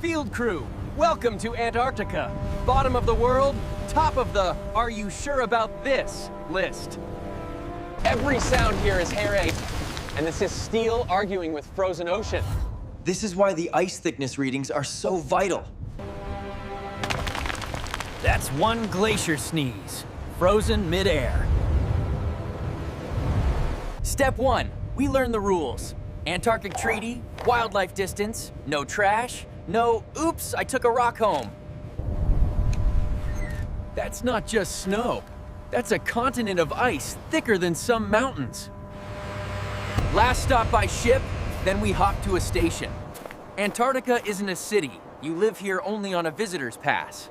Field crew, welcome to Antarctica. Bottom of the world, top of the "Are you sure about this?" list. Every sound here is hair raising, and this is steel arguing with frozen ocean. This is why the ice thickness readings are so vital. That's one glacier sneeze, frozen midair. Step 1, we learn the rules. Antarctic Treaty, wildlife distance, no trash, no, oops, I took a rock home. That's not just snow. That's a continent of ice thicker than some mountains. Last stop by ship, then we hop to a station. Antarctica isn't a city. You live here only on a visitor's pass.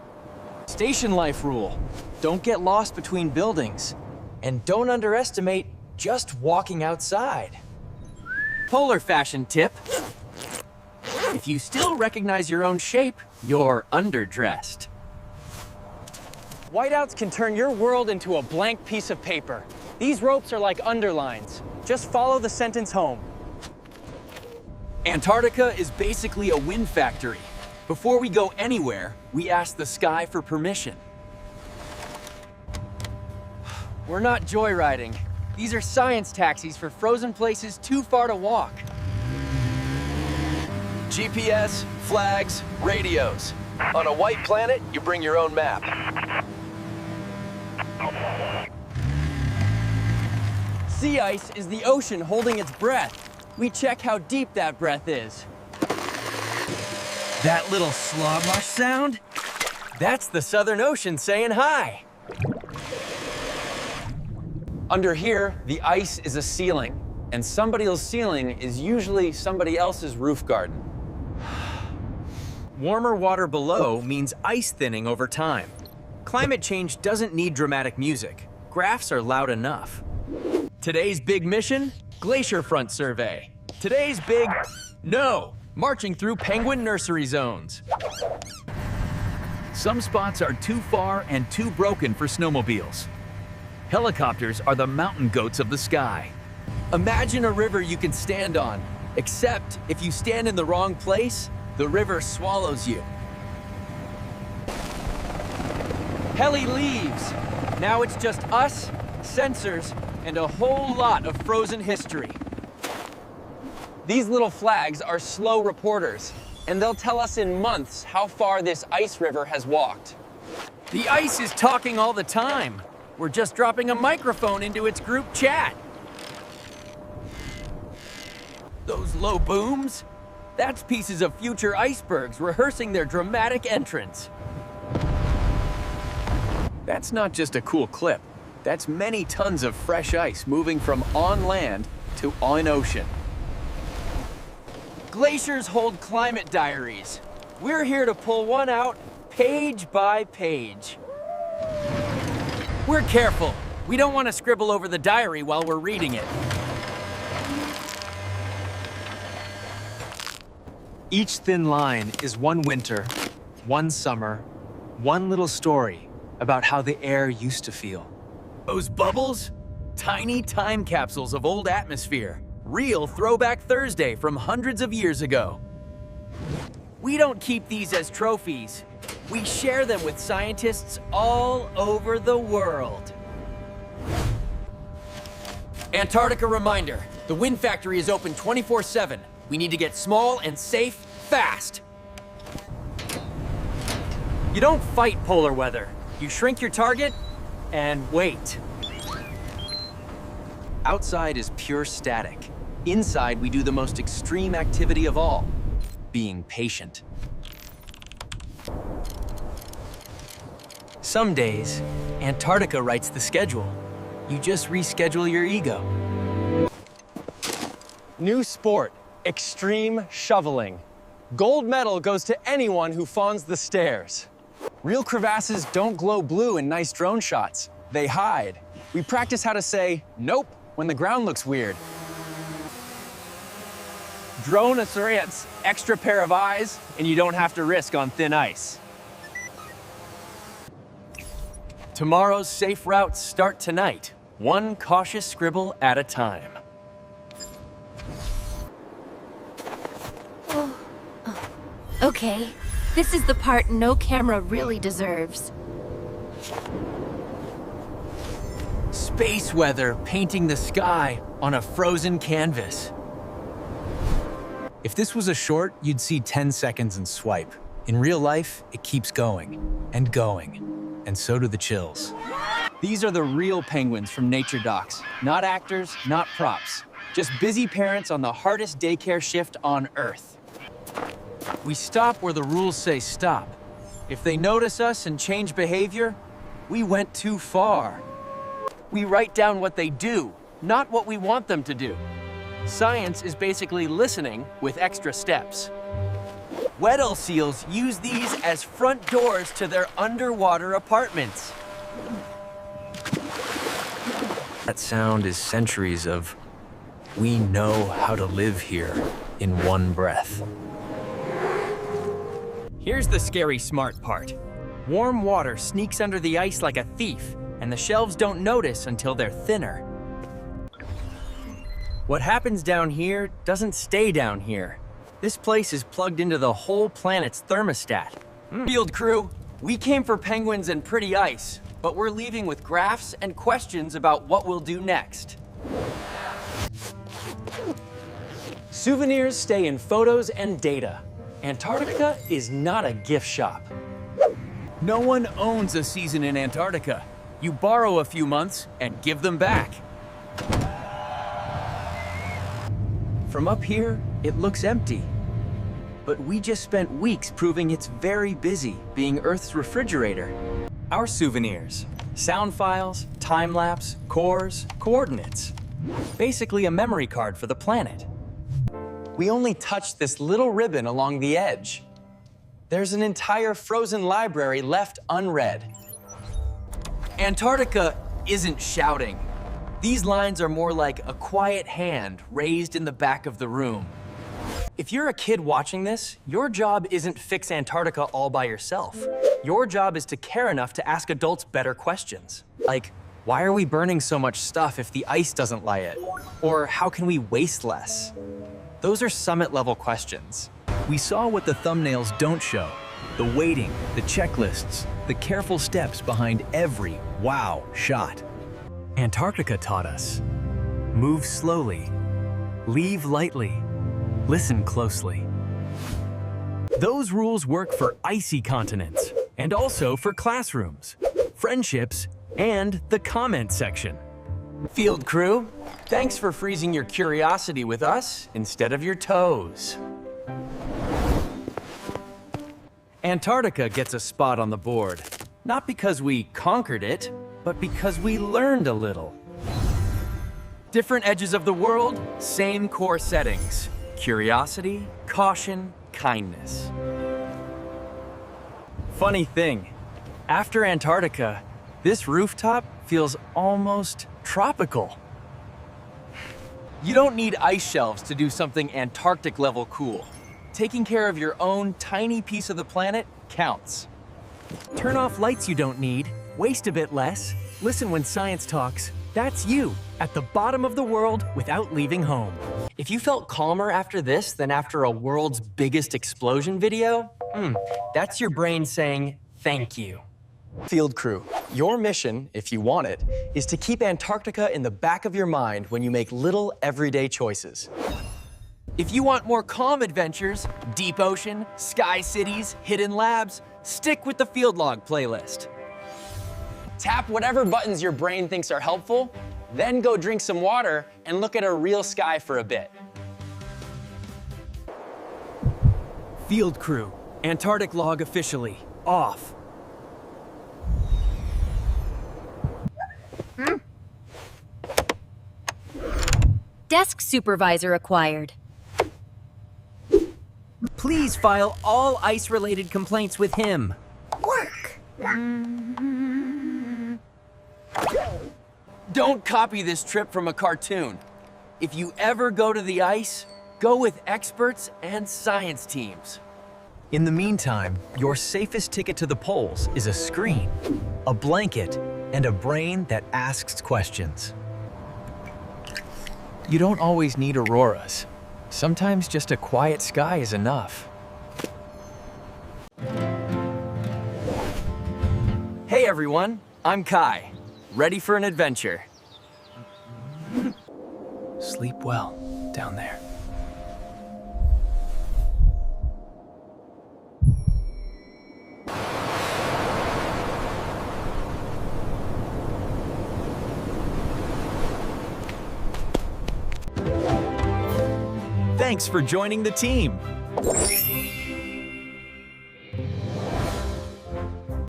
Station life rule. Don't get lost between buildings. And don't underestimate just walking outside. Polar fashion tip. If you still recognize your own shape, you're underdressed. Whiteouts can turn your world into a blank piece of paper. These ropes are like underlines. Just follow the sentence home. Antarctica is basically a wind factory. Before we go anywhere, we ask the sky for permission. We're not joyriding. These are science taxis for frozen places too far to walk. GPS, flags, radios. On a white planet, you bring your own map. Sea ice is the ocean holding its breath. We check how deep that breath is. That little slosh sound? That's the Southern Ocean saying hi. Under here, the ice is a ceiling, and somebody else's ceiling is usually somebody else's roof garden. Warmer water below means ice thinning over time. Climate change doesn't need dramatic music. Graphs are loud enough. Today's big mission? Glacier front survey. Today's big no, marching through penguin nursery zones. Some spots are too far and too broken for snowmobiles. Helicopters are the mountain goats of the sky. Imagine a river you can stand on, except if you stand in the wrong place, the river swallows you. Heli leaves. Now it's just us, sensors, and a whole lot of frozen history. These little flags are slow reporters, and they'll tell us in months how far this ice river has walked. The ice is talking all the time. We're just dropping a microphone into its group chat. Those low booms? That's pieces of future icebergs rehearsing their dramatic entrance. That's not just a cool clip. That's many tons of fresh ice moving from on land to on ocean. Glaciers hold climate diaries. We're here to pull one out page by page. We're careful. We don't want to scribble over the diary while we're reading it. Each thin line is one winter, one summer, one little story about how the air used to feel. Those bubbles? Tiny time capsules of old atmosphere. Real Throwback Thursday from hundreds of years ago. We don't keep these as trophies. We share them with scientists all over the world. Antarctica reminder, the wind factory is open 24/7. We need to get small and safe fast. You don't fight polar weather. You shrink your target and wait. Outside is pure static. Inside, we do the most extreme activity of all, being patient. Some days, Antarctica writes the schedule. You just reschedule your ego. New sport, extreme shoveling. Gold medal goes to anyone who fawns the stairs. Real crevasses don't glow blue in nice drone shots. They hide. We practice how to say nope when the ground looks weird. Drone assurance, extra pair of eyes, and you don't have to risk on thin ice. Tomorrow's safe routes start tonight, one cautious scribble at a time. Okay, this is the part no camera really deserves. Space weather painting the sky on a frozen canvas. If this was a short, you'd see 10 seconds and swipe. In real life, it keeps going and going, and so do the chills. These are the real penguins from nature docs. Not actors, not props. Just busy parents on the hardest daycare shift on Earth. We stop where the rules say stop. If they notice us and change behavior, we went too far. We write down what they do, not what we want them to do. Science is basically listening with extra steps. Weddell seals use these as front doors to their underwater apartments. That sound is centuries of, we know how to live here in one breath. Here's the scary smart part. Warm water sneaks under the ice like a thief, and the shelves don't notice until they're thinner. What happens down here doesn't stay down here. This place is plugged into the whole planet's thermostat. Field crew, we came for penguins and pretty ice, but we're leaving with graphs and questions about what we'll do next. Souvenirs stay in photos and data. Antarctica is not a gift shop. No one owns a season in Antarctica. You borrow a few months and give them back. From up here, it looks empty. But we just spent weeks proving it's very busy, being Earth's refrigerator. Our souvenirs, sound files, time-lapse, cores, coordinates. Basically a memory card for the planet. We only touched this little ribbon along the edge. There's an entire frozen library left unread. Antarctica isn't shouting. These lines are more like a quiet hand raised in the back of the room. If you're a kid watching this, your job isn't fix Antarctica all by yourself. Your job is to care enough to ask adults better questions. Like, why are we burning so much stuff if the ice doesn't lie it? Or how can we waste less? Those are summit-level questions. We saw what the thumbnails don't show. The waiting, the checklists, the careful steps behind every wow shot. Antarctica taught us. Move slowly, leave lightly, listen closely. Those rules work for icy continents, and also for classrooms, friendships, and the comment section. Field crew, thanks for freezing your curiosity with us instead of your toes. Antarctica gets a spot on the board, not because we conquered it, but because we learned a little. Different edges of the world, same core settings. Curiosity, caution, kindness. Funny thing, after Antarctica, this rooftop feels almost tropical. You don't need ice shelves to do something Antarctic level cool. Taking care of your own tiny piece of the planet counts. Turn off lights you don't need, waste a bit less, listen when science talks. That's you, at the bottom of the world without leaving home. If you felt calmer after this than after a world's biggest explosion video, that's your brain saying thank you. Field crew, your mission, if you want it, is to keep Antarctica in the back of your mind when you make little everyday choices. If you want more calm adventures, deep ocean, sky cities, hidden labs, stick with the Field Log playlist. Tap whatever buttons your brain thinks are helpful, then go drink some water and look at a real sky for a bit. Field crew, Antarctic log officially off. Desk supervisor acquired. Please file all ice-related complaints with him. Work. Don't copy this trip from a cartoon. If you ever go to the ice, go with experts and science teams. In the meantime, your safest ticket to the poles is a screen, a blanket, and a brain that asks questions. You don't always need auroras. Sometimes just a quiet sky is enough. Hey everyone, I'm Kai. Ready for an adventure. Sleep well down there. Thanks for joining the team.